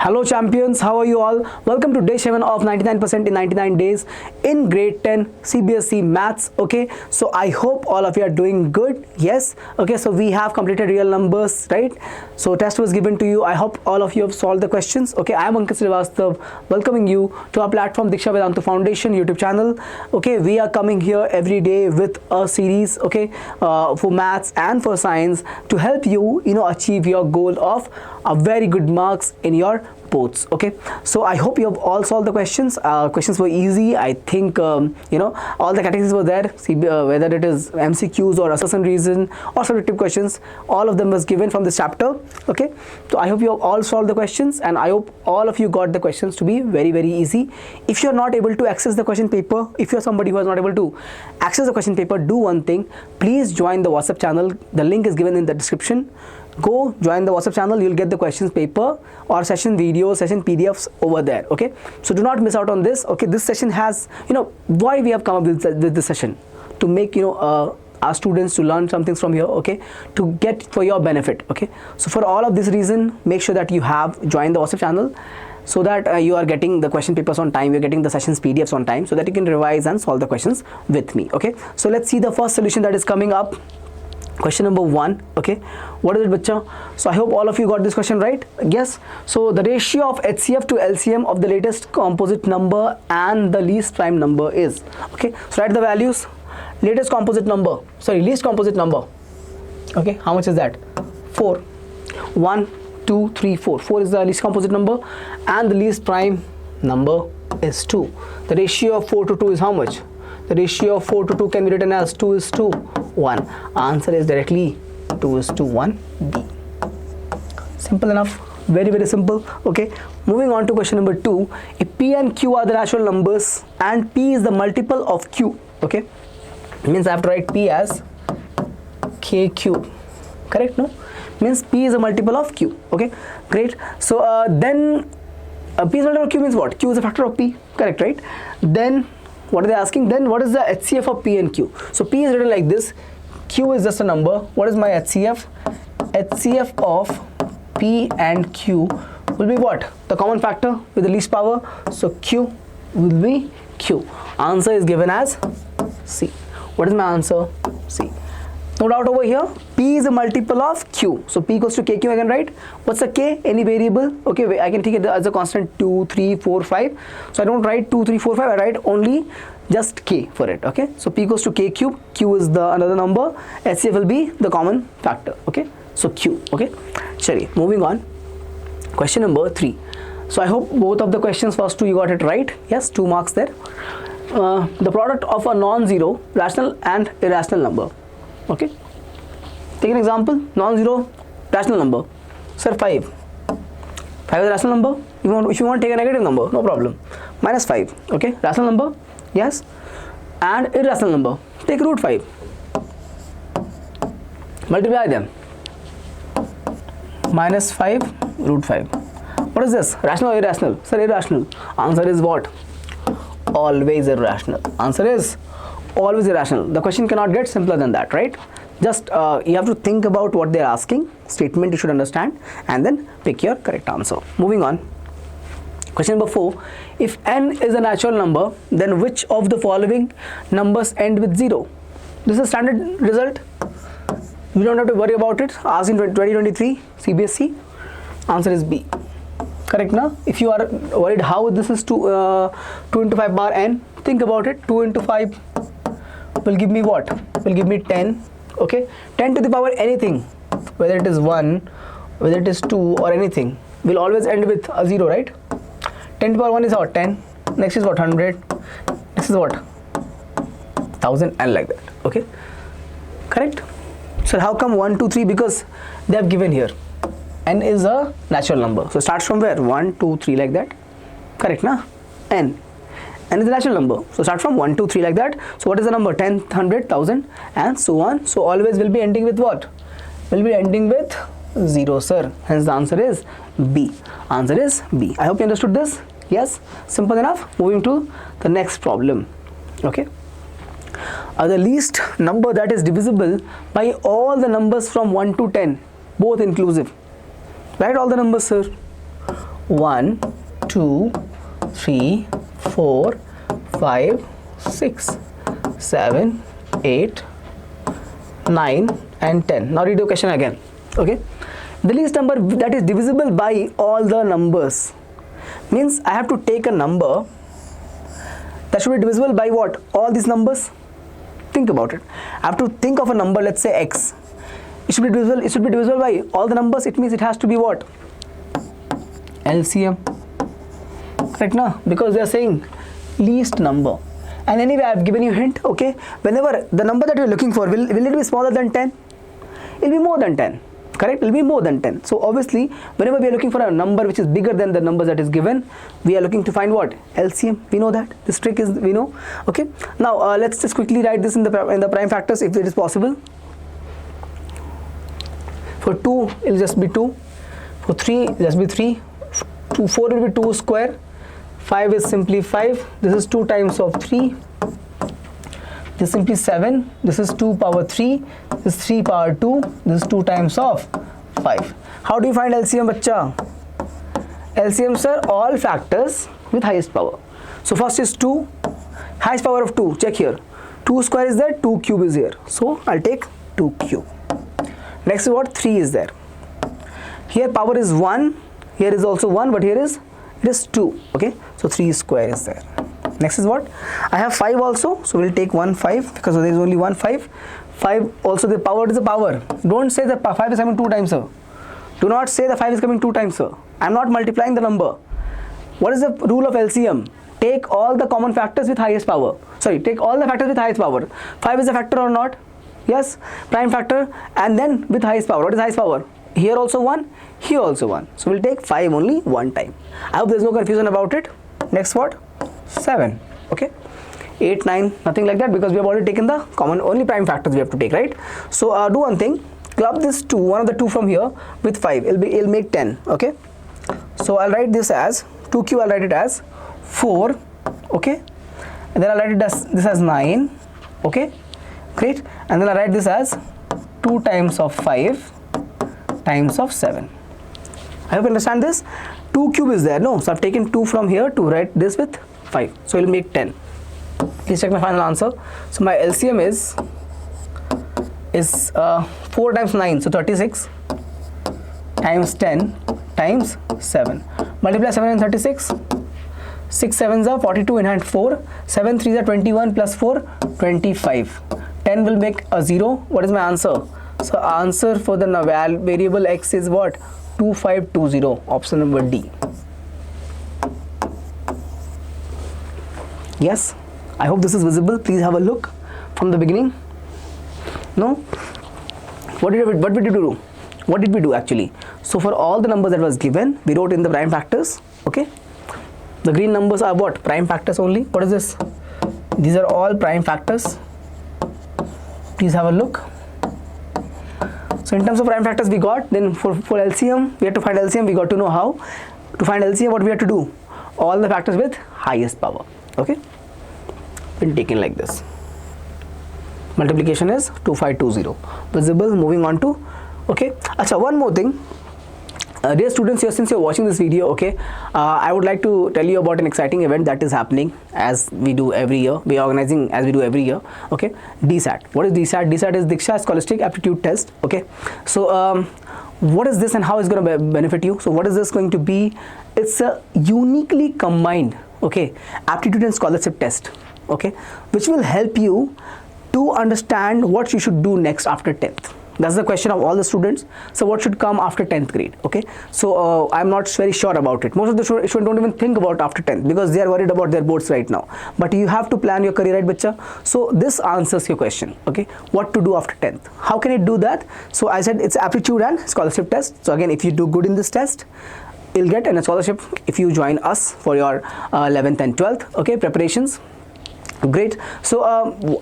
Hello champions, how are you all? Welcome to day 7 of 99% in 99 days in grade 10 CBSE maths. Okay, so I hope all of you are doing good. Yes, okay, so we have completed real numbers, right? So test was given to you. I hope all of you have solved the questions. Okay, I am Ankit Sir welcoming you to our platform Diksha Vedanta Foundation YouTube channel. Okay, we are coming here every day with a series, okay, for maths and for science to help you, achieve your goal of a very good marks in your boards. Okay, so I hope you have all solved the questions. Questions were easy. I think all the categories were there. See, whether it is MCQs or assessment reason or subjective questions, all of them was given from this chapter. Okay, so I hope you have all solved the questions, and I hope all of you got the questions to be very, very easy. If you are not able to access the question paper, if you are somebody who is not able to access the question paper, do one thing. Please join the WhatsApp channel. The link is given in the description. Go join the WhatsApp channel. You'll get the questions paper or session videos, session PDFs over there. Okay, so do not miss out on this. Okay, this session has, why we have come up with this session, to make our students to learn something from here. Okay, to get for your benefit. Okay, so for all of this reason, make sure that you have joined the WhatsApp channel, so that you are getting the question papers on time, you're getting the sessions PDFs on time, so that you can revise and solve the questions with me. Okay, so let's see the first solution that is coming up. Question number 1. Okay, what is it, bacha? So I hope all of you got this question right. Yes, so the ratio of HCF to LCM of the latest composite number and the least prime number is, okay, so write the values. Least composite number. Okay, how much is that? 4. 1 2 3 4. 4 is the least composite number and the least prime number is 2. The ratio of 4 to 2 is how much? The ratio of 4 to 2 can be written as 2 is to 1. Answer is directly 2 is to 1 D. Simple enough. Very, very simple. Okay, moving on to question number 2. If P and Q are the natural numbers and P is the multiple of Q, okay, it means I have to write P as K cube. Correct? No? Means P is a multiple of Q. Okay, great. So then P is a multiple of Q means what? Q is a factor of P. Correct, right? Then what are they asking? Then what is the HCF of P and Q? So P is written like this. Q is just a number. What is my HCF? HCF of P and Q will be what? The common factor with the least power. So Q will be Q. Answer is given as C. What is my answer? C. No doubt over here. P is a multiple of Q. So P equals to KQ I can write. What's the K? Any variable. Okay, I can take it as a constant 2, 3, 4, 5. So I don't write 2, 3, 4, 5. I write only just K for it. Okay. So P equals to K cube. Q is the another number. HCF will be the common factor. Okay. So Q. Okay. Chari. Moving on. Question number 3. So I hope both of the questions first 2 you got it right. Yes, 2 marks there. The product of a non-zero rational and irrational number. Okay, take an example. Non-zero rational number. Sir, 5. 5 is a rational number. If you want to take a negative number, no problem. Minus 5. Okay, rational number. Yes. And irrational number. Take root 5. Multiply them. Minus 5 root 5. What is this? Rational or irrational? Sir, irrational. Answer is what? Always irrational. Answer is always irrational. The question cannot get simpler than that, right? Just you have to think about what they're asking, statement you should understand, and then pick your correct answer. Moving on. Question number 4. If n is a natural number, then which of the following numbers end with 0? This is a standard result. We don't have to worry about it. Asked in 2023 CBSE. Answer is B. Correct now? If you are worried how this is 2 into 5 bar n, think about it. 2 into 5 will give me what? Will give me 10. Okay, 10 to the power anything, whether it is 1, whether it is 2 or anything, will always end with a 0, right? 10 to the power 1 is what? 10. Next is what? 100. Next is what? 1000 and like that. Okay, correct. So how come 1, 2, 3? Because they have given here n is a natural number. So starts from where? 1, 2, 3 like that. Correct na? N is a natural number. So start from 1, 2, 3 like that. So what is the number? 10, 100, 1000 and so on. So always will be ending with what? Will be ending with 0, sir. Hence the answer is B. Answer is B. I hope you understood this. Yes, simple enough. Moving to the next problem. Okay. The least number that is divisible by all the numbers from 1 to 10, both inclusive. Write all the numbers, sir. 1 2 3 4 5 6 7 8 9 and 10. Now read your question again. Okay, the least number that is divisible by all the numbers means I have to take a number that should be divisible by what? All these numbers. Think about it. I have to think of a number, let's say x. It should be divisible by all the numbers. It means it has to be what? LCM. Correct now? Because they are saying least number. And anyway, I have given you a hint. Okay, whenever the number that you are looking for, will it be smaller than 10? It will be more than 10. Correct? It will be more than 10. So obviously, whenever we are looking for a number which is bigger than the numbers that is given, we are looking to find what? LCM. We know that. This trick is, we know. Okay. Now let's just quickly write this in the prime factors if it is possible. For 2, it will just be 2. For 3, it will just be 3. 4 will be 2 square. 5 is simply 5. This is 2 times of 3. This is simply 7. This is 2 power 3. This is 3 power 2. This is 2 times of 5. How do you find LCM, bacha? LCM, sir, all factors with highest power. So first is 2. Highest power of 2. Check here. 2 square is there. 2 cube is here. So I'll take 2 cube. Next is what? 3 is there. Here power is 1. Here is also 1, but here is it is 2. Okay. So 3 square is there. Next is what? I have 5 also, so we'll take 1 5 because there is only 1 5. 5 also, the power is the power. Don't say that 5 is coming 2 times, sir. Do not say the 5 is coming 2 times, sir. I am not multiplying the number. What is the rule of LCM? Take all the common factors with highest power. Sorry, take all the factors with highest power. 5 is a factor or not? Yes, prime factor, and then with highest power. What is highest power? Here also 1, here also 1. So we'll take 5 only one time. I hope there is no confusion about it. Next what? 7. Okay. 8, 9, nothing like that because we have already taken the common, only prime factors we have to take, right? So do one thing. Club this 2, one of the 2 from here with 5. It'll make 10. Okay. So I'll write this as 2 cube. I'll write it as 4. Okay. And then I'll write it as this as 9. Okay. Great. And then I'll write this as 2 times of 5 times of 7. I hope you understand this. 2 cube is there. No, so I've taken 2 from here to write this with 5. So it'll make 10. Please check my final answer. So my LCM is 4 times 9, so 36 times 10 times 7. Multiply 7 and 36. 6 7s are 42 in hand 4. 7 3s are 21 plus 4, 25. 10 will make a 0. What is my answer? So answer for the variable x is what? 2520. Option number D. Yes, I hope this is visible. Please have a look from the beginning. No? What did we do? What did we do actually? So for all the numbers that was given, we wrote in the prime factors. Okay. The green numbers are what? Prime factors only. What is this? These are all prime factors. Please have a look. So in terms of prime factors we got, then for LCM, we had to find LCM, we got to know how. To find LCM, what we have to do? All the factors with highest power. Okay. Been taken like this. Multiplication is 2520. Visible. Moving on to, okay. Acha, one more thing. Dear students, since you're watching this video, okay, I would like to tell you about an exciting event that is happening as we do every year. We are organizing as we do every year. Okay, DSAT. What is DSAT? DSAT is Diksha Scholastic Aptitude Test. Okay, so what is this and how it's going to benefit you? So what is this going to be? It's a uniquely combined, okay, aptitude and scholarship test. Okay, which will help you to understand what you should do next after 10th. That's the question of all the students. So what should come after 10th grade? Okay, so I'm not very sure about it. Most of the students don't even think about after 10th because they are worried about their boards right now. But you have to plan your career, right, bacha? So this answers your question. Okay, what to do after 10th? How can it do that? So I said it's aptitude and scholarship test. So again, if you do good in this test, you'll get a scholarship if you join us for your 11th and 12th. Okay, preparations. Great. So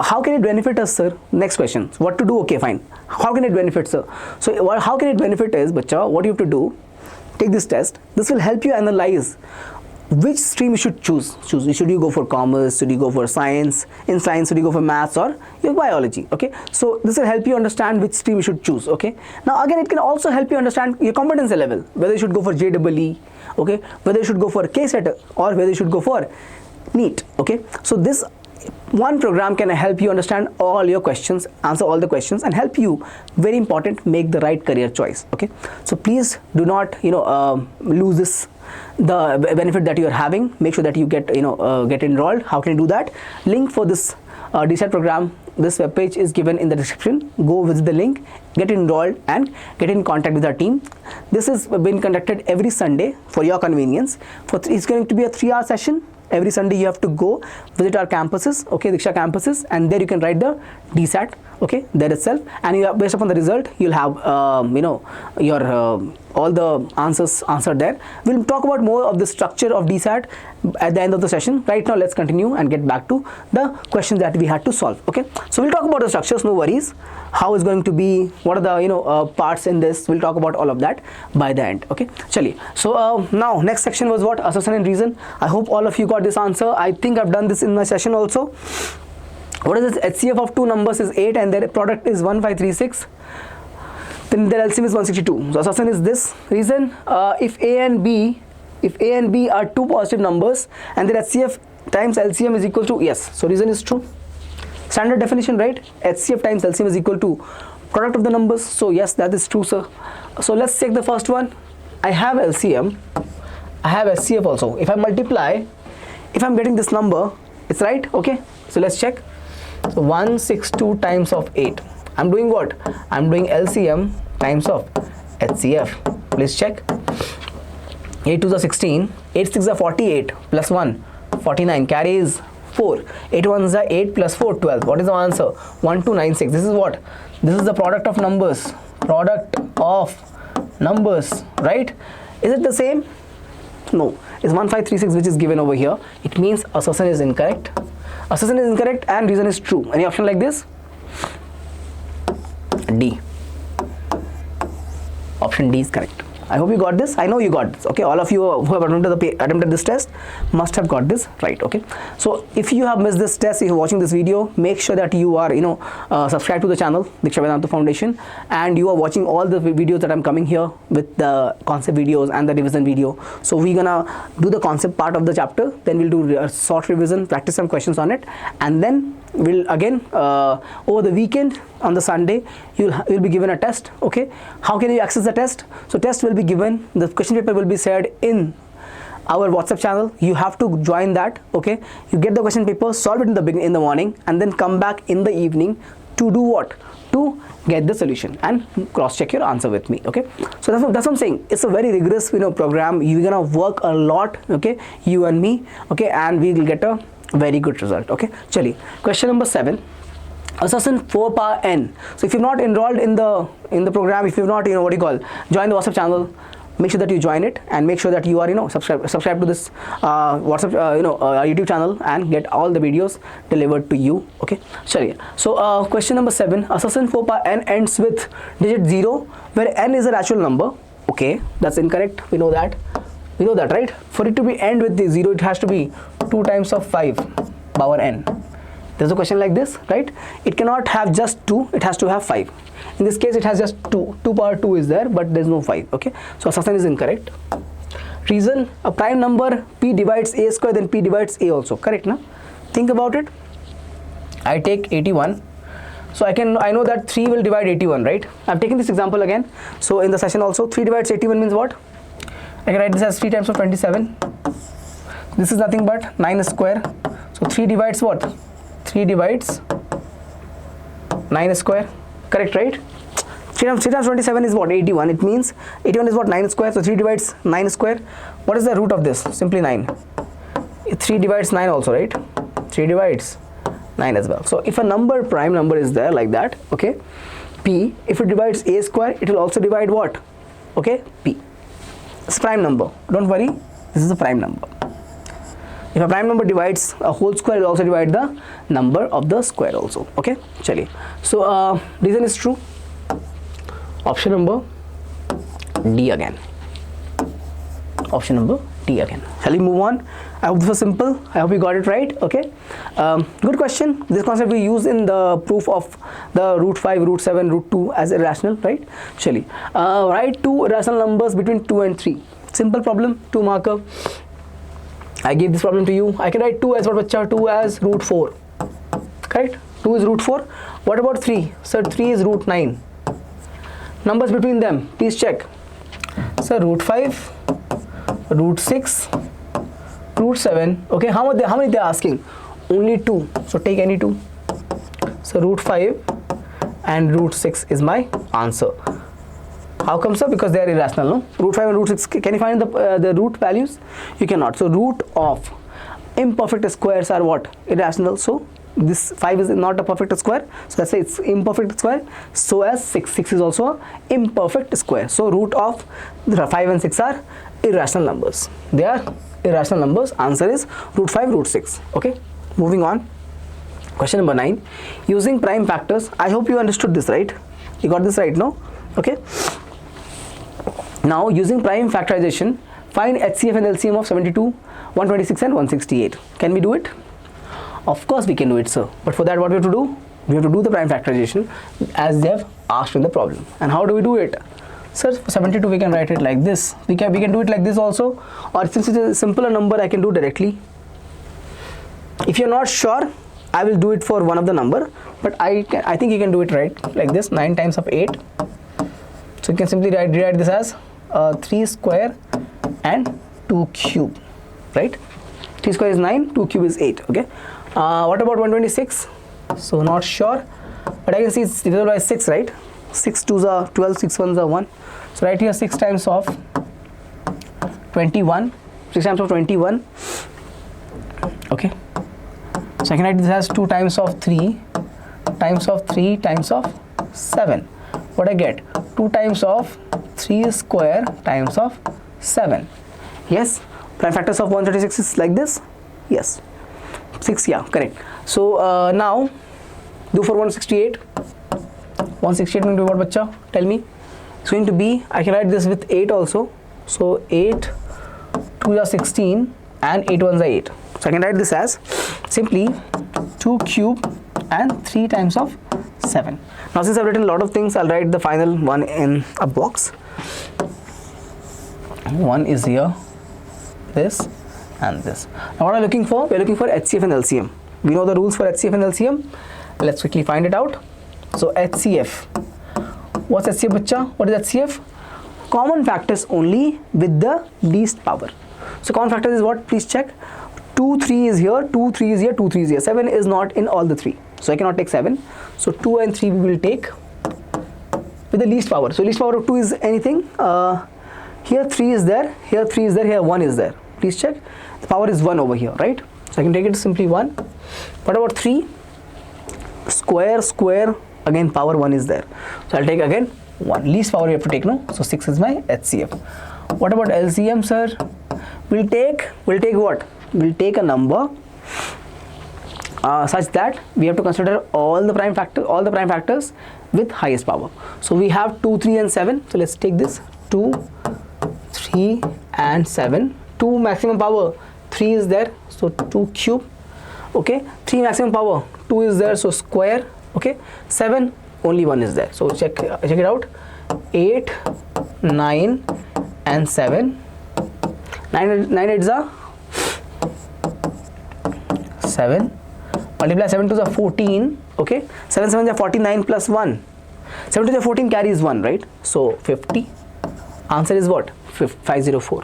how can it benefit us, sir? Next question. What to do? Okay, fine. How can it benefit, sir? So how can it benefit is, bacha, what you have to do, take this test. This will help you analyze which stream you should choose. Should you go for commerce, should you go for science, in science should you go for maths or your biology. Okay, so this will help you understand which stream you should choose. Okay, now again it can also help you understand your competency level, whether you should go for JEE, okay, whether you should go for KSET or whether you should go for NEET. Okay, so this one program can help you understand all your questions, answer all the questions, and help you, very important, make the right career choice. Okay, so please do not lose this, the benefit that you are having. Make sure that you get get enrolled. How can you do that? Link for this DSAT program, this webpage is given in the description. Go visit the link, get enrolled and get in contact with our team. This is being conducted every Sunday for your convenience. It's going to be a 3-hour session. Every Sunday you have to go visit our campuses, okay, Diksha campuses, and there you can write the DSAT, okay, there itself, and you have, based upon the result, you'll have your all the answers answered there. We'll talk about more of the structure of DSAT at the end of the session. Right now, let's continue and get back to the questions that we had to solve. Okay, so we'll talk about the structures. No worries. How it's going to be? What are the parts in this? We'll talk about all of that by the end. Okay, chali. So now next section was what? Assertion and reason. I hope all of you got this answer. I think I've done this in my session also. What is this? HCF of two numbers is 8 and their product is 1536. Then their LCM is 162. So assertion is this. Reason: if A and B are two positive numbers and their HCF times LCM is equal to, yes. So reason is true. Standard definition, right? HCF times LCM is equal to product of the numbers. So yes, that is true, sir. So let's take the first one. I have LCM. I have HCF also. If I multiply, if I'm getting this number, it's right. Okay. So let's check. So 162 times of 8. I'm doing what? I'm doing LCM times of HCF. Please check. 8 2s are 16. 8 6s are 48 plus 1 49. Carry is 4. 8 1s are 8 plus 4 12. What is the answer? 1296. This is what? This is the product of numbers. Product of numbers, right? Is it the same? No. It's 1536 which is given over here. It means assertion is incorrect. Assertion is incorrect and reason is true. Any option like this? D. Option D is correct. I hope you got this. I know you got this. Okay, all of you who have attempted this test must have got this right. Okay, so if you have missed this test, if you're watching this video, make sure that you are subscribe to the channel Diksha Vedanta Foundation, and you are watching all the videos that I'm coming here with the concept videos and the revision video. So we're gonna do the concept part of the chapter, then we'll do a short revision, practice some questions on it, and then we'll again over the weekend on the Sunday you'll be given a test. Okay, how can you access the test? So test will be given, the question paper will be shared in our WhatsApp channel. You have to join that. Okay, you get the question paper, solve it in the morning, and then come back in the evening to do what? To get the solution and cross check your answer with me. Okay, so that's what I'm saying. It's a very rigorous program. You're gonna work a lot, okay, you and me, okay, and we will get a very good result. Okay, chali. Question number 7. Assertion 4 power n. So if you're not enrolled in the program, if you've not join the WhatsApp channel, make sure that you join it and make sure that you are subscribe to this WhatsApp YouTube channel and get all the videos delivered to you. Okay, chaliye. So question number 7. Assertion 4 power n ends with digit 0 where n is a natural number. Okay, that's incorrect. We know that, right? For it to be end with the 0, it has to be 2 times of 5 power n. There's a question like this, right? It cannot have just 2, it has to have 5. In this case, it has just 2. 2 power 2 is there, but there's no 5. Okay, so assertion is incorrect. Reason: a prime number p divides a square, then p divides a also. Correct, na? Think about it. I take 81. So I know that 3 will divide 81, right? I've taken this example again. So in the session also, 3 divides 81 means what? I can write this as 3 times of 27. This is nothing but 9 square. So 3 divides what? 3 divides 9 square. Correct, right? 3 times 27 is what? 81. It means 81 is what? 9 square. So 3 divides 9 square. What is the root of this? Simply 9. 3 divides 9 also, right? 3 divides 9 as well. So if a prime number is there like that, okay, p, if it divides a square, it will also divide what? Okay, p. It's prime number. Don't worry, this is a prime number. If a prime number divides a whole square, it will also divide the number of the square also. Okay, chaliye. So reason is true. Option number D again. Option number t again. Shall we move on? I hope this was simple. I hope you got it right. Okay, good question. This concept we use in the proof of the root 5, root 7, root 2 as irrational, right? Shall we write two irrational numbers between 2 and 3? Simple problem, 2 marker. I gave this problem to you. I can write 2 as what, bacha? 2 as root 4. Correct? 2 is root 4. What about 3? Sir, 3 is root 9. Numbers between them, please check. Sir, root 5, root 6, root 7. Okay, how many they are asking? Only 2. So take any 2. So root 5 and root 6 is my answer. How come, sir? Because they are irrational, no? Root 5 and root 6, can you find the root values? You cannot. So root of imperfect squares are what? Irrational. So this 5 is not a perfect square, so let's say it's imperfect square. So as 6 is also a imperfect square. So root of 5 and 6 are irrational numbers. They are irrational numbers. Answer is root 5, root 6. Okay, moving on. Question number 9. Using prime factors. I hope you understood this, right? You got this right, no? Okay. Now using prime factorization, find HCF and LCM of 72, 126 and 168. Can we do it? Of course we can do it, sir. But for that, what we have to do? We have to do the prime factorization as they have asked in the problem. And how do we do it? Sir, for 72 we can write it like this. We can do it like this also. Or since it is a simpler number, I can do directly. If you are not sure, I will do it for one of the number. But I think you can do it right like this. 9 times of 8. So you can simply rewrite this as 3 square and 2 cube, right? 3 square is 9, 2 cube is 8. Okay. What about 126? So not sure, but I can see it's divided by 6, right? 6 2s are 12, 6 1s are 1. So right here 6 times of 21, 6 times of 21. Okay. So I can write this as 2 times of 3 times of 3 times of 7. What I get? 2 times of 3 square times of 7. Yes. Prime factors of 136 is like this. Yes. 6, yeah, correct. So now do for 168. 168 going to be what, bacha? Tell me. It's going to be, I can write this with 8 also. So 8 2 are 16 and 8 1s are 8. So I can write this as simply 2 cube and 3 times of 7. Now since I've written a lot of things, I'll write the final one in a box. One is here, this and this. Now what are we looking for? We're looking for HCF and LCM. We know the rules for HCF and LCM. Let's quickly find it out. So HCF. What's HCF, bacha? What is HCF? Common factors only with the least power. So common factors is what? Please check. 2 3 is here, 2 3 is here, 2 3 is here. 7 is not in all the 3. So I cannot take 7. So 2 and 3 we will take with the least power. So least power of 2 is anything. Here 3 is there, here 3 is there, here 1 is there. Please check. The power is 1 over here, right? So I can take it simply 1. What about 3? Square, square, again power 1 is there. So I'll take again 1. Least power you have to take, no? So 6 is my HCF. What about LCM, sir? We'll take what? We'll take a number such that we have to consider all the prime factors with highest power. So we have 2, 3 and 7. So let's take this 2, 3 and 7. 2 maximum power, 3 is there, so 2 cube. Okay, 3 maximum power, 2 is there, so square. Okay, 7 only 1 is there. So check it out. 8, 9 and 7. 9 8s are 7. Multiply 7 to the 14. Okay, 7 7s are 49 plus 1. 7 to the 14 carries 1, right? So 50. Answer is what? 504.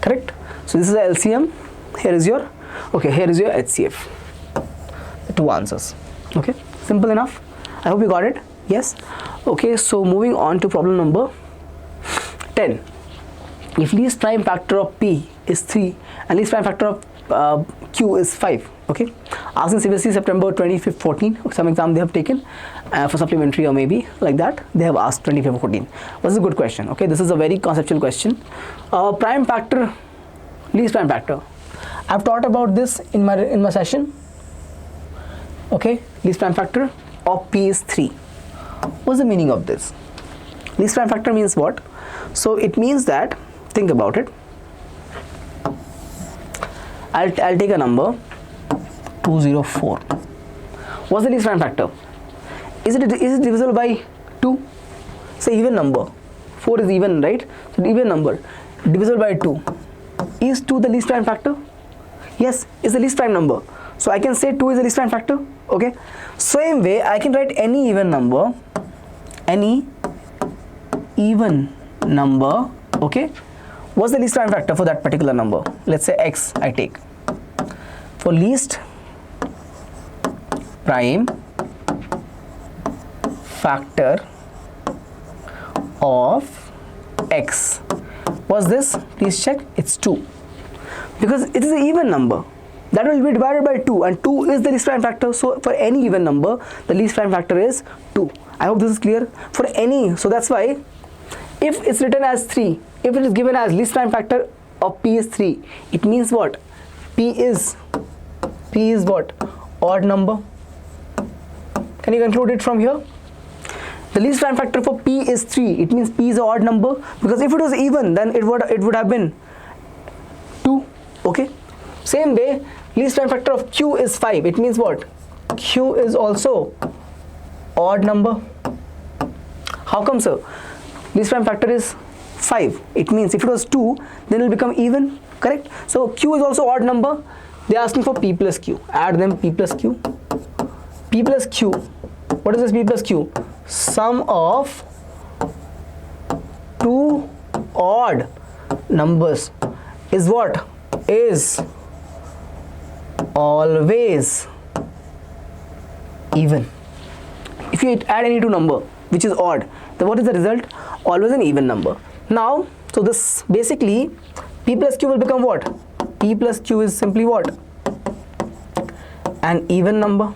Correct. So this is the LCM. Here is your HCF. The two answers. Okay, simple enough. I hope you got it. Yes. Okay, so moving on to problem number 10. If least prime factor of P is 3 and least prime factor of Q is 5. Okay, asked in CBSE September 2014. Some exam they have taken for supplementary or maybe like that. They have asked 2014. This is a good question. Okay, this is a very conceptual question. Prime factor, least prime factor. I've taught about this in my session. Okay, least prime factor of P is 3. What's the meaning of this? Least prime factor means what? So it means that, think about it. I'll take a number 204. What's the least prime factor? Is it divisible by 2? It's an even number. 4 is even, right? So even number divisible by 2. Is 2 the least prime factor? Yes, it's the least prime number. So I can say 2 is the least prime factor. Okay. Same way I can write any even number. Okay. What's the least prime factor for that particular number? Let's say x I take. For least prime factor of x. What's this? Please check. It's 2. Because it is an even number. That will be divided by 2, and 2 is the least prime factor. So for any even number, the least prime factor is 2. I hope this is clear. For any, so that's why if it's written as 3, if it is given as least prime factor of p is 3, it means what? P is what? Odd number. Can you conclude it from here? The least prime factor for p is 3. It means p is an odd number, because if it was even, then it would have been 2. Okay. Same way, least prime factor of q is 5. It means what? Q is also odd number. How come, sir? Least prime factor is 5. It means if it was 2, then it will become even. Correct? So q is also odd number. They are asking for p plus q. Add them, p plus q. P plus q. What is this p plus q? Sum of two odd numbers is what? Is always even. If you add any two number which is odd, then what is the result? Always an even number. Now, so this basically p plus q will become what? P plus q is simply what? An even number.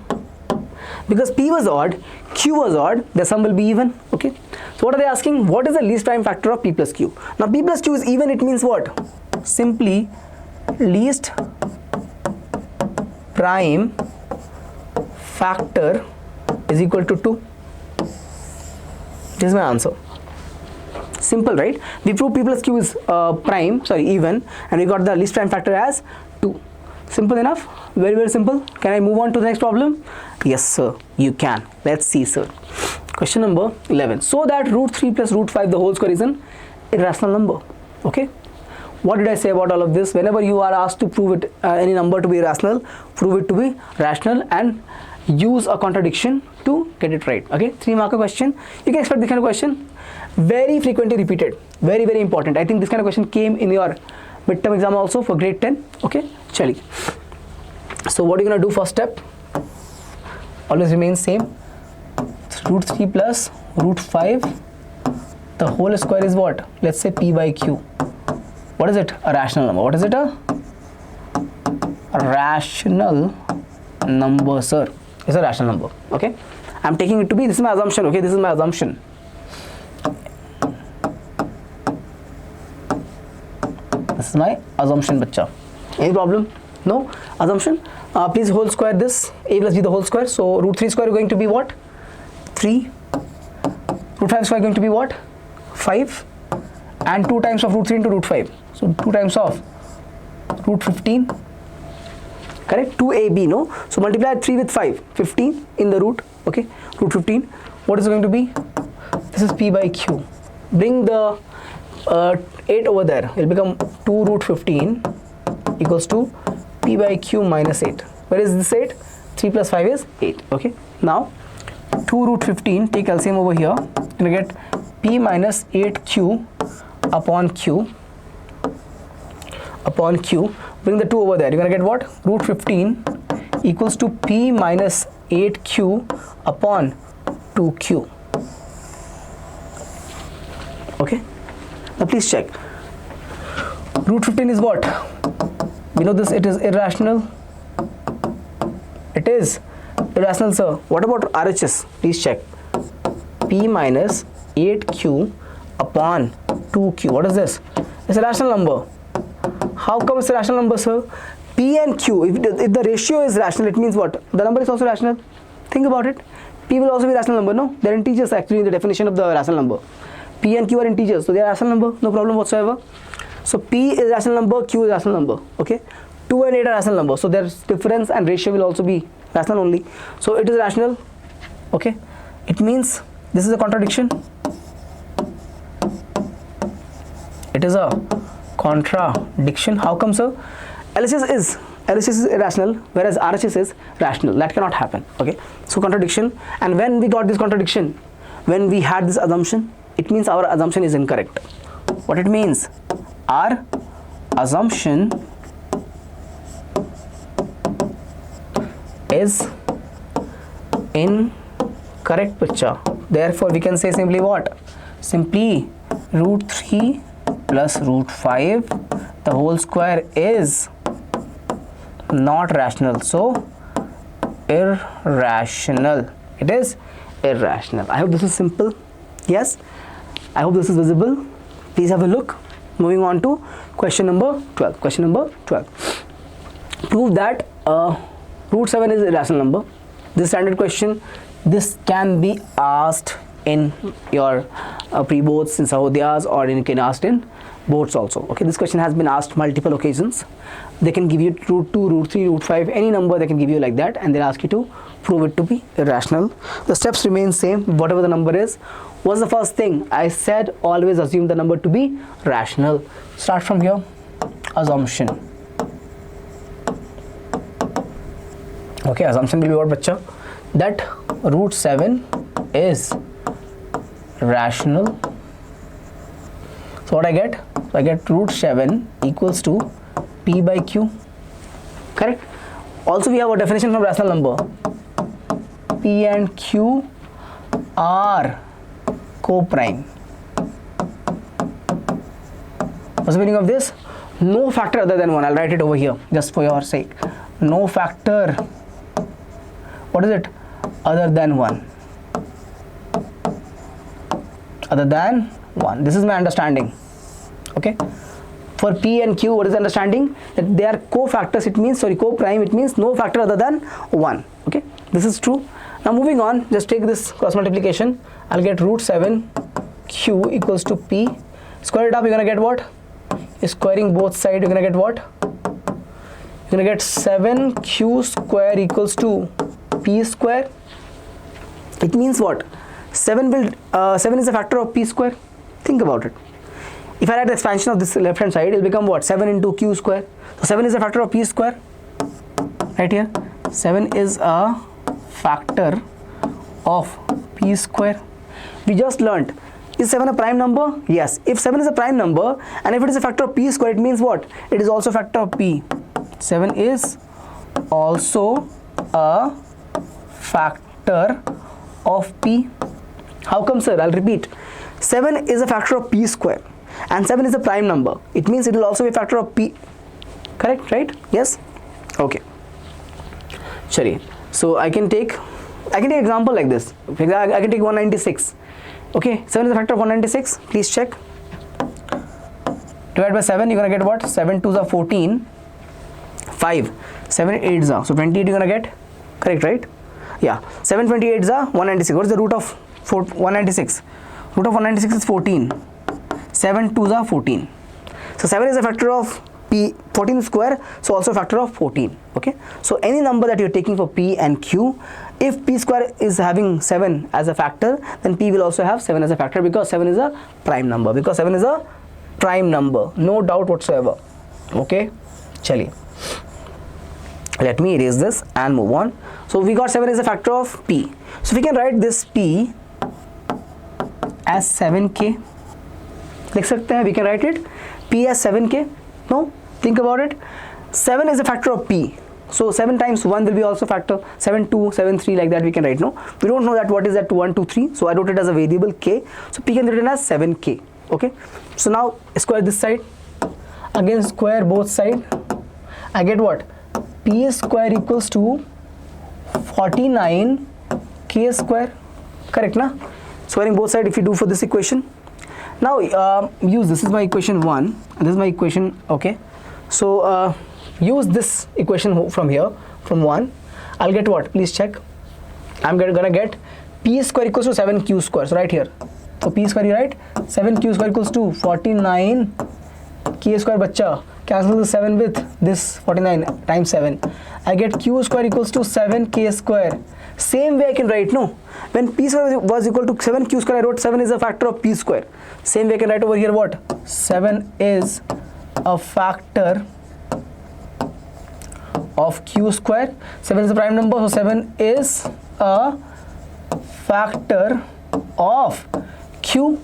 Because p was odd, q was odd, the sum will be even. Okay. So what are they asking? What is the least prime factor of p plus q? Now p plus q is even. It means what? Simply least prime factor is equal to 2. This is my answer. Simple, right? We proved p plus q is even, and we got the least prime factor as 2. Simple enough. Very, very simple. Can I move on to the next problem? Yes, sir, you can. Let's see, sir. Question number 11. So that root 3 plus root 5 the whole square is an irrational number. Okay. What did I say about all of this? Whenever you are asked to prove it, any number to be irrational, prove it to be rational and use a contradiction to get it right. Okay. 3-marker question. You can expect this kind of question. Very frequently repeated. Very, very important. I think this kind of question came in your midterm exam also for grade 10. Okay. Chali. So what are you going to do first step? Always remains same. Root 3 plus root 5 the whole square is what? Let's say p by q. What is it? A rational number. What is it? A rational number, sir. It's a rational number. Okay. I'm taking it to be, this is my assumption. Okay. This is my assumption. This is my assumption, bacha. Any problem? No? Assumption? Please whole square this. A plus b the whole square. So root 3 square is going to be what? 3. Root 5 square is going to be what? 5. And 2 times of root 3 into root 5. So 2 times of root 15. Correct? 2ab, no? So multiply 3 with 5. 15 in the root. Okay? Root 15. What is it going to be? This is p by q. Bring the 8 over there. It will become 2 root 15 equals to p by q minus 8. Where is this 8? 3 plus 5 is 8. Okay. Now 2 root 15, take LCM over here, and you get p minus 8q upon q. Bring the 2 over there. You're going to get what? Root 15 equals to p minus 8q upon 2q. Okay. Now please check. Root 15 is what? We know this, it is irrational. It is irrational, sir. What about RHS? Please check. P minus 8q upon 2q. What is this? It's a rational number. How come it's a rational number, sir? P and q, if the ratio is rational, it means what? The number is also rational. Think about it. P will also be a rational number, no? They're integers actually in the definition of the rational number. P and Q are integers, so they are rational number, no problem whatsoever. So P is rational number, Q is rational number. Okay, 2 and 8 are rational numbers, so their difference and ratio will also be rational only. So it is rational. Okay, it means this is a contradiction. It is a contradiction. How come, sir? LHS is irrational, whereas RHS is rational. That cannot happen. Okay, so contradiction. And when we got this contradiction, when we had this assumption, it means our assumption is incorrect. What it means? Our assumption is incorrect, picture. Therefore we can say simply what? Simply root 3 plus root 5 the whole square is not rational, so irrational. It is irrational. I hope this is simple. Yes, I hope this is visible. Please have a look. Moving on to question number 12. Question number 12. Prove that root 7 is a irrational number. This standard question. This can be asked in your pre-boards in Sahodiyas, or you can ask in boards also. Okay, this question has been asked multiple occasions. They can give you root 2, root 3, root 5, any number they can give you like that, and they'll ask you to prove it to be irrational. The steps remain same, whatever the number is. What's the first thing? I said always assume the number to be rational. Start from here. Assumption. Okay, assumption will be what, bacha? That root 7 is rational. So what I get? I get root 7 equals to P by Q. Correct? Also we have a definition from rational number. P and Q are co-prime. What's the meaning of this? No factor other than 1. I'll write it over here just for your sake. No factor. What is it? Other than 1. Other than 1. This is my understanding. Okay. For P and Q, what is the understanding? That they are co-factors. It means, sorry, co-prime. It means no factor other than 1. Okay. This is true. Now moving on, just take this cross multiplication. I'll get root 7 Q equals to P. Square it up, you're going to get what? Squaring both sides, you're going to get what? You're going to get 7Q square equals to P square. It means what? 7 is a factor of P square. Think about it. If I write the expansion of this left hand side, it will become what? 7 into Q square. So 7 is a factor of P square. Right here. 7 is a factor of P square. We just learnt. Is 7 a prime number? Yes. If 7 is a prime number and if it is a factor of P square, it means what? It is also a factor of P. 7 is also a factor of P. How come, sir? I'll repeat. 7 is a factor of P square and 7 is a prime number. It means it will also be a factor of P. Correct, right? Yes? Okay. Chali. So I can take example like this. I can take 196. Okay, 7 is a factor of 196. Please check. Divide by 7, you're going to get what? 7 2s are 14. 5. 7 8s are. So 28 you're going to get. Correct, right? Yeah. 7 28s are 196. What is the root of 196? Root of 196 is 14. 7 2s are 14. So 7 is a factor of P, 14 square, so also a factor of 14. Okay. So any number that you're taking for P and Q, if P square is having 7 as a factor, then P will also have 7 as a factor, because 7 is a prime number. Because 7 is a prime number. No doubt whatsoever. Okay. Chali. Let me erase this and move on. So we got 7 is a factor of P. So we can write this P as 7K. लिख सकते हैं, we can write it P as 7K. No, think about it. 7 is a factor of P. So 7 times 1 will be also factor. 7 2, 7 3, like that we can write. No, we don't know that what is that 1 2 3. So I wrote it as a variable K. So P can be written as 7K. Okay. So now square this side. Again square both sides. I get what? P square equals to 49K square. Correct, na? Squaring both sides if you do for this equation. Now use this is my equation 1 and this is my equation. Okay, so use this equation from here, from 1. I'll get what? Please check. I'm gonna get P square equals to 7Q square. So right here So p square, you write 7q square equals to 49 k square, bacha. Cancel the 7 with this 49 times 7. I get q square equals to 7k square. Same way I can write, no? When p square was equal to 7q square, I wrote 7 is a factor of p square. Same way I can write over here what? 7 is a factor of q square. 7 is a prime number, so 7 is a factor of q.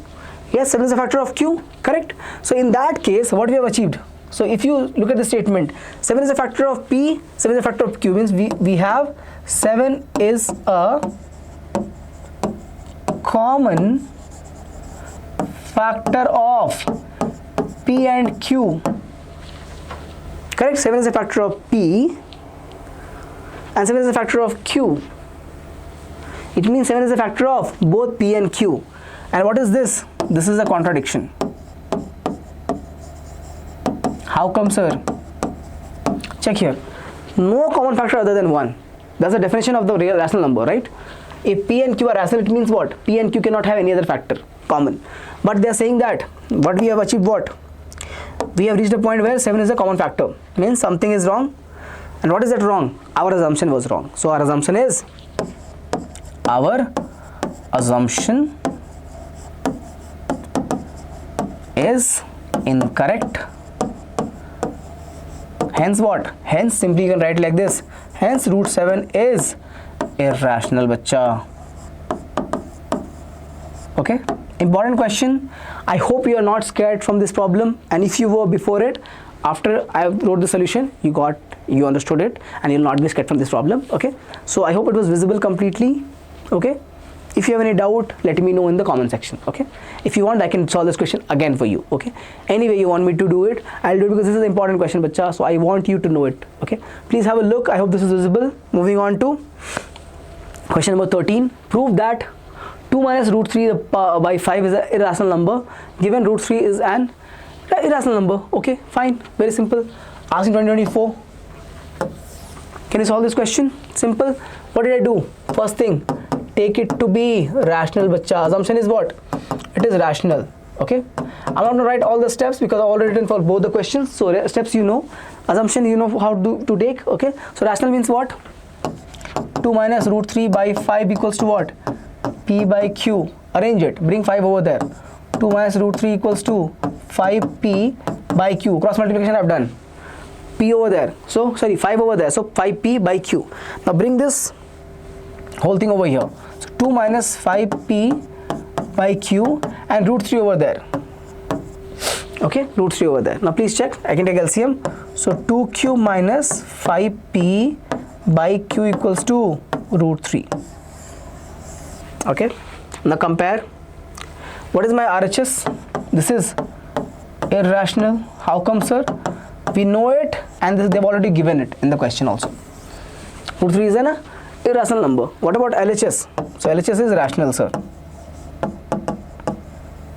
Yes, 7 is a factor of q, correct? So in that case, what we have achieved? So if you look at the statement, 7 is a factor of p, 7 is a factor of q, means we have 7 is a common factor of p and q. Correct? 7 is a factor of p and 7 is a factor of q. It means 7 is a factor of both p and q. And what is this? This is a contradiction. How come, sir? Check here. No common factor other than 1. That's the definition of the real rational number, right? If p and q are rational, it means what? P and q cannot have any other factor common. But they are saying that what we have achieved, what? We have reached a point where 7 is a common factor. Means something is wrong. And what is that wrong? Our assumption was wrong. So our assumption is incorrect. Hence what? Hence simply you can write like this. Hence root 7 is irrational, bacha. Okay? Important question. I hope you are not scared from this problem, and if you were before it, after I wrote the solution, you understood it, and you'll not be scared from this problem. Okay? So I hope it was visible completely. Okay? If you have any doubt, let me know in the comment section. Okay? If you want, I can solve this question again for you. Okay? Any way you want me to do it, I'll do it, because this is an important question, bacha. So I want you to know it. Okay? Please have a look. I hope this is visible. Moving on to question number 13. Prove that 2 minus root 3 by 5 is an irrational number, given root 3 is an irrational number. Okay, fine, very simple. Asked in 2024. Can you solve this question? Simple. What did I do? First thing, take it to be rational, bacha. Assumption is what? It is rational. Okay, I'm not going to write all the steps because I've already written for both the questions. So steps you know, assumption you know how to take. Okay, so rational means what? 2 minus root 3 by 5 equals to what? P by Q. Arrange it. Bring 5 over there. 2 minus root 3 equals to 5P by Q. Cross multiplication I've done. P over there. So, sorry, 5 over there. So, 5P by Q. Now, bring this whole thing over here. So, 2 minus 5P by Q and root 3 over there. Okay, root 3 over there. Now, please check. I can take LCM. So, 2Q minus 5P by Q equals to root 3. Okay, now compare. What is my RHS? This is irrational. How come, sir? We know it, and they've already given it in the question also. Root 3 is an irrational number. What about LHS? So LHS is rational, sir.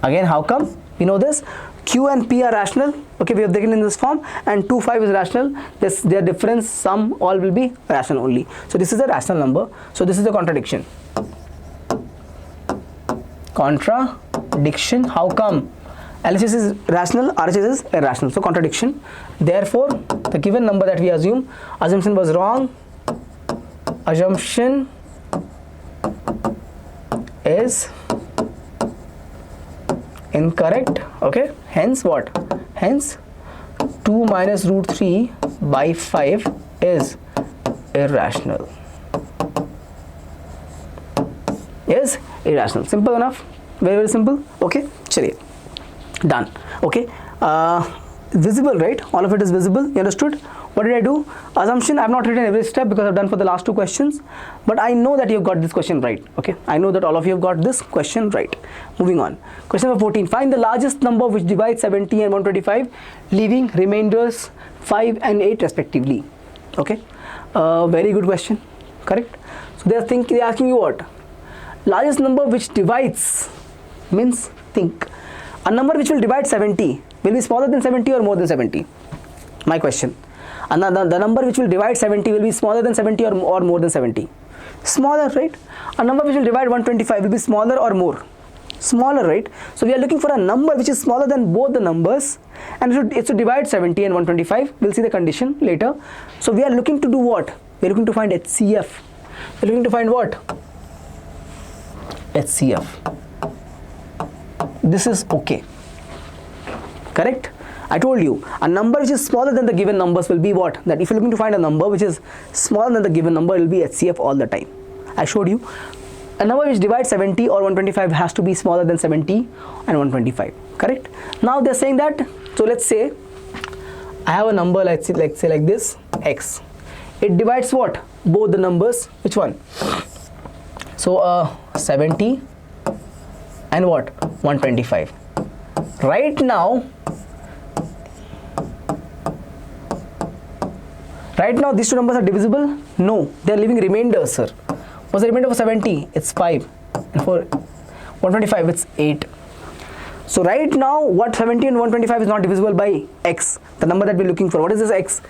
Again, how come? We know this. Q and P are rational. Okay, we have taken in this form, and 2, 5 is rational. Their difference, sum, all will be rational only. So this is a rational number. So this is a contradiction. Contradiction. How come? LHS is rational, RHS is irrational. So contradiction. Therefore, the given number that we assumption was wrong. Assumption is incorrect. Okay. Hence what? Hence 2 minus root 3 by 5 is irrational. Is irrational. Simple enough. Very, very simple. Okay. Chaliye. Done. Okay. Visible, right? All of it is visible. You understood? What did I do? Assumption, I have not written every step because I have done for the last 2 questions. But I know that you have got this question right. Okay. I know that all of you have got this question right. Moving on. Question number 14. Find the largest number which divides 70 and 125, leaving remainders 5 and 8 respectively. Okay. Very good question. Correct. So they are asking you what? Largest number which divides means think. A number which will divide 70 will be smaller than 70 or more than 70? My question. And the number which will divide 70 will be smaller than 70 or more than 70? Smaller, right? A number which will divide 125 will be smaller or more? smaller, right? So we are looking for a number which is smaller than both the numbers, and it should divide 70 and 125. We'll see the condition later. So we are looking to do what? We're looking to find HCF. We're looking to find what? HCF. This is okay. Correct? I told you, a number which is smaller than the given numbers will be what? That if you're looking to find a number which is smaller than the given number, it will be HCF all the time. I showed you. A number which divides 70 or 125 has to be smaller than 70 and 125. Correct? Now they're saying that, so let's say I have a number, let's say like this, x. It divides what? Both the numbers. Which one? So 70 and what? 125. Right now these two numbers are divisible? No, they are leaving remainders, sir. What's the remainder for 70? It's 5. And for 125, it's 8. So right now, what 70 and 125 is not divisible by x, the number that we're looking for. What is this x?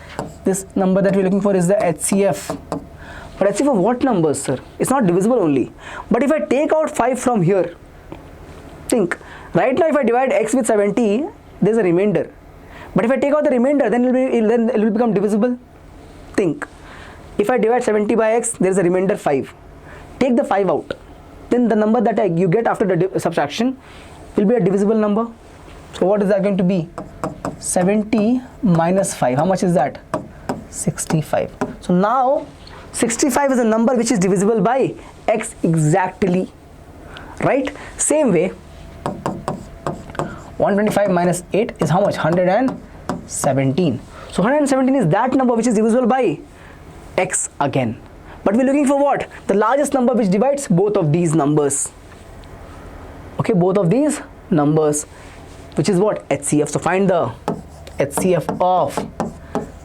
This number that we're looking for is the HCF. But HCF of what numbers, sir? It's not divisible only. But if I take out 5 from here, think. Right now, if I divide x with 70, there's a remainder. But if I take out the remainder, then it will become divisible. Think. If I divide 70 by x, there is a remainder 5. Take the 5 out. Then the number that you get after the subtraction will be a divisible number. So what is that going to be? 70 minus 5. How much is that? 65. So now 65 is a number which is divisible by x exactly. Right? Same way, 125 minus 8 is how much? 117. So 117 is that number which is divisible by x again. But we're looking for what? The largest number which divides both of these numbers. Okay, both of these numbers, which is what? HCF. So find the HCF of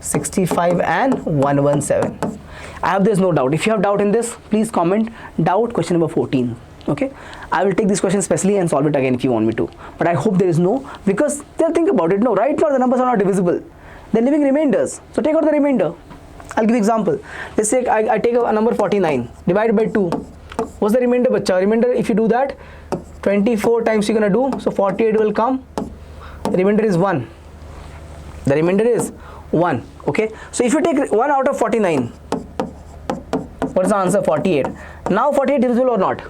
65 and 117. I have there's no doubt. If you have doubt in this, please comment doubt question number 14. Okay, I will take this question specially and solve it again if you want me to. But I hope there is no, because they'll think about it. No, right now the numbers are not divisible. They're leaving remainders. So take out the remainder. I'll give you example. Let's say I take a number 49 divided by 2. What's the remainder, bacha? Remainder, if you do that, 24 times you're gonna do. So 48 will come. The remainder is 1. The remainder is 1. Okay. So if you take 1 out of 49, what is the answer? 48. Now 48 divisible or not?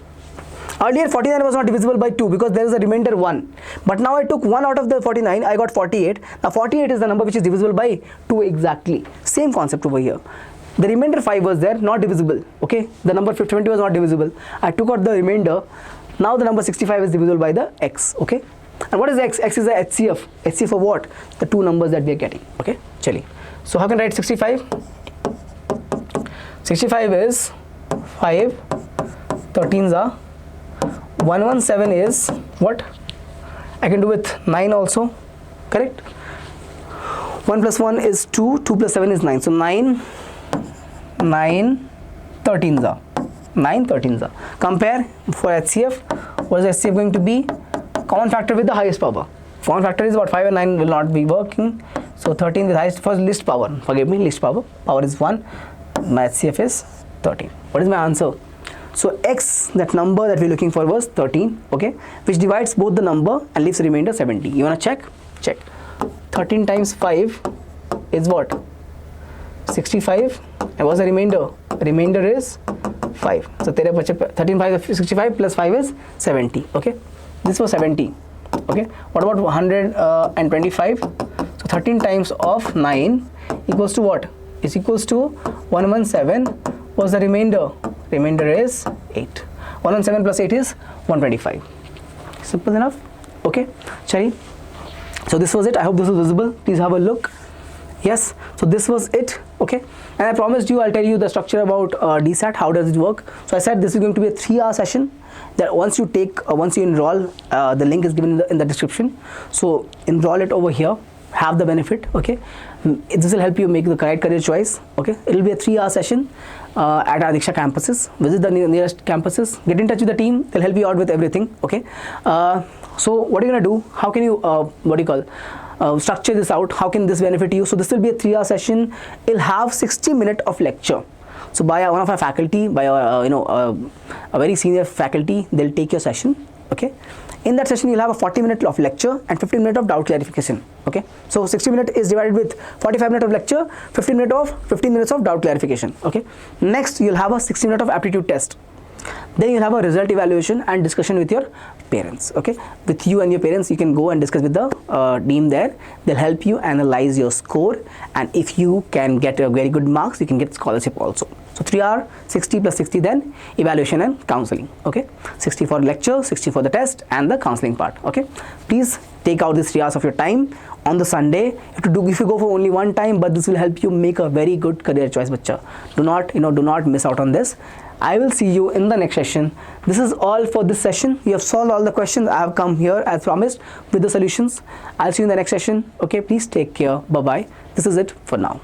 Earlier 49 was not divisible by 2 because there is a remainder 1. But now I took 1 out of the 49, I got 48. Now 48 is the number which is divisible by 2 exactly. Same concept over here. The remainder 5 was there, not divisible. Okay, the number 20 was not divisible. I took out the remainder. Now the number 65 is divisible by the x. Okay, and what is x? X is the HCF. HCF of what? The two numbers that we are getting. Okay, chali. So how can I write 65? 65 is 5, 13s are 117 is what? I can do with 9 also, correct? 1 plus 1 is 2, 2 plus 7 is 9. So 9, 13s are. 9, 13s are. Compare for HCF. What is HCF going to be? Common factor with the highest power. Common factor is what? 5 and 9 will not be working. So 13 with highest, first least power. Forgive me, least power. Power is 1. My HCF is 13. What is my answer? So x, that number that we're looking for was 13, okay, which divides both the number and leaves the remainder 70. You wanna check? Check. 13 times 5 is what? 65. And what's the remainder? Remainder is 5. So 13 5 is 65 plus 5 is 70. Okay, this was 70. Okay, what about 125? So 13 times of 9 equals to what? Is equals to 117. What's the remainder? Remainder is 8. 117 plus 8 is 125. Simple enough. Okay, Chari. So this was it. I hope this is visible. Please have a look. Yes, so this was it. Okay, and I promised you I'll tell you the structure about DSAT. How does it work? So I said this is going to be a 3-hour session. That once you enroll, the link is given in the description. So enroll it over here. Have the benefit. Okay, this will help you make the correct career choice. Okay, it will be a 3-hour session at our Diksha campuses. Visit the nearest campuses. Get in touch with the team. They'll help you out with everything. Okay. So what are you gonna do? How can you structure this out? How can this benefit you? So this will be a 3-hour session. It'll have 60 minutes of lecture. So by one of our faculty, by a very senior faculty, they'll take your session. Okay, in that session you'll have a 40 minutes of lecture and 15 minutes of doubt clarification. Okay, so 60 minutes is divided with 45 minutes of lecture, 15 minutes of doubt clarification. Okay, next you'll have a 60 minutes of aptitude test. Then you'll have a result evaluation and discussion with your parents. Okay, with you and your parents, you can go and discuss with the team there. They'll help you analyze your score, and if you can get a very good marks, you can get scholarship also. So 3 hour, 60 plus 60, then evaluation and counseling. Okay, 60 for lecture, 60 for the test and the counseling part. Okay, please take out these 3 hours of your time on the Sunday. If you go for only one time, but this will help you make a very good career choice, bacha. Do not miss out on this. I will see you in the next session. This is all for this session. We have solved all the questions. I have come here as promised with the solutions. I'll see you in the next session. Okay, please take care. Bye bye. This is it for now.